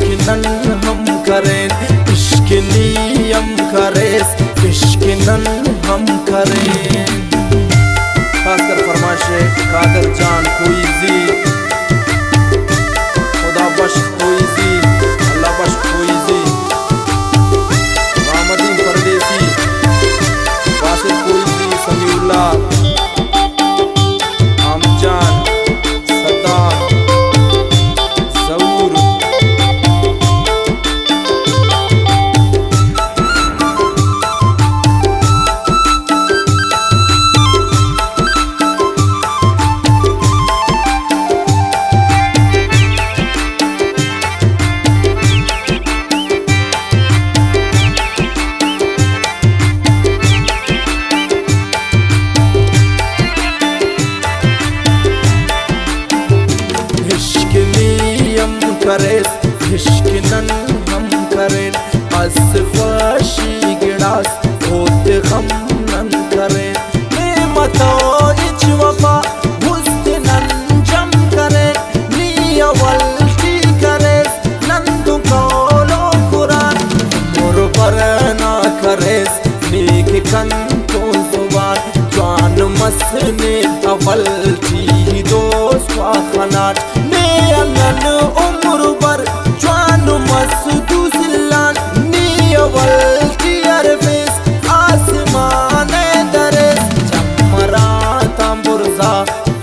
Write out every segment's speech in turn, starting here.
इश्क नन हम करें, इश्क नियम करेस, इश्क नन हम करें। खासकर फरमाइश कादर जान कोईजी, खुदा बख्श कोईजी, अल्लाह बख्श कोईजी, मोहम्मदीन परदेसी, वासिफ कोईजी, समीउल्लाह, आमजान, सद्दाम, ज़हूर। करेस इश्क नन हम करें, अस ख्वाशी गिड़ास होते हम नन करें। नेमतो इच वफा हुस्न नन जम करें, निया वल्टी करेस नंदु कौलो कुरान। मोर पर ना करेस नेक कन तो जुबान, जान मसने अवल्टी दोस्त वाखनाट। ने अनन उम्र पर जान मसदू सिल्लान, नियवल्टी अरफेस आसमान दरेस। चमरा तांबुरजा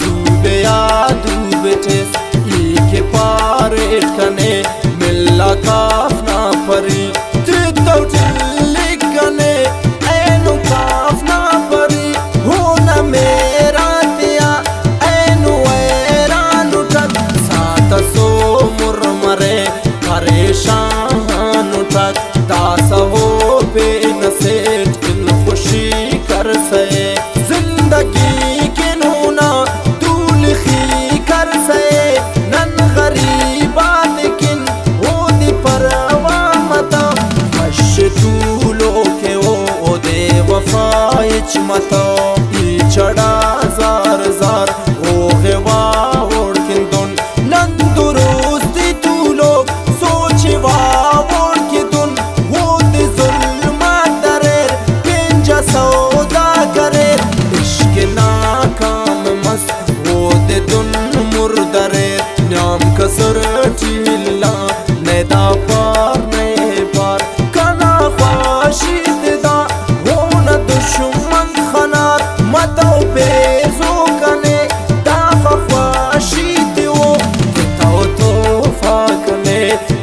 दूबे या दूबे टेस, एक पारेट कने मिल्ला काफना परी। तितो टिल्ली कने ऐनु काफना परी, हो न मेरा तिया ऐनु ऐरान उठक। सात सो मुरमरे परेशान उठक, दास हो बेन से दिल खुशी कर से। जिंदगी के नूना दूल्खी कर से, नन गरीबा लेकिन हो दी परवा मता। हश तूलो के ओ दे वफाइच मता, ई चढ़ा जार जार ओ गेवा ओढ़ किंदुन। नंदुरुस्ती तू लोग सोचे वावोड़ की दुन, होते जुल्मा दरेर पिंजा सौदा करेर। इश्क नाकाम मस्त होते दुन मुर्दरेर, नाम कसर चिल्ला नेदा पार ने पार। कना ख्वाशिद दा हो न दुश्मन खनार, मतो बेजो कने दाफा ख्वाशिद हो। किताओ तोफा कने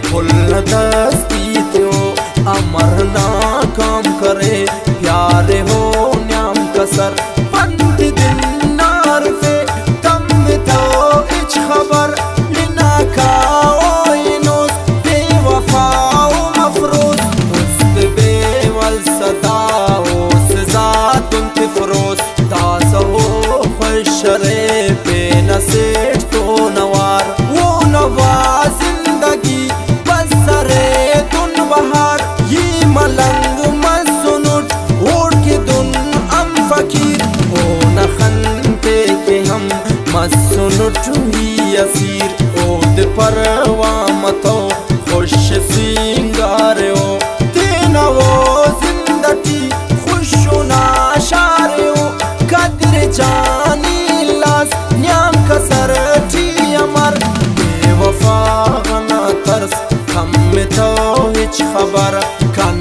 फुल दस्ती त्यो, अमर ना काम करे प्यारे हो न्याम कसर। बंद दिन नार फे तम तो इच खबर, लिना खाओ इनोस बेवफाओ मफरोज। उस्त बेवल सदाओ सजात उनके फरोज, दास हो खुशरे बेनसेठ तो नवार। वो नवा जिंदगी बसरे दुन बहार, ये मलंग मसनुट ओढ़ के दुन हम फकीर। ओ न खनते के हम मसनुट ही असीर, ओद परवा मतो खुश सिंगार हो। तेना वो जिंदगी खुशुना शारे हो, कदर जानी लास न्याम कसर टी अमर। बेवफा ना तरस कम में तो हिच खबर, कन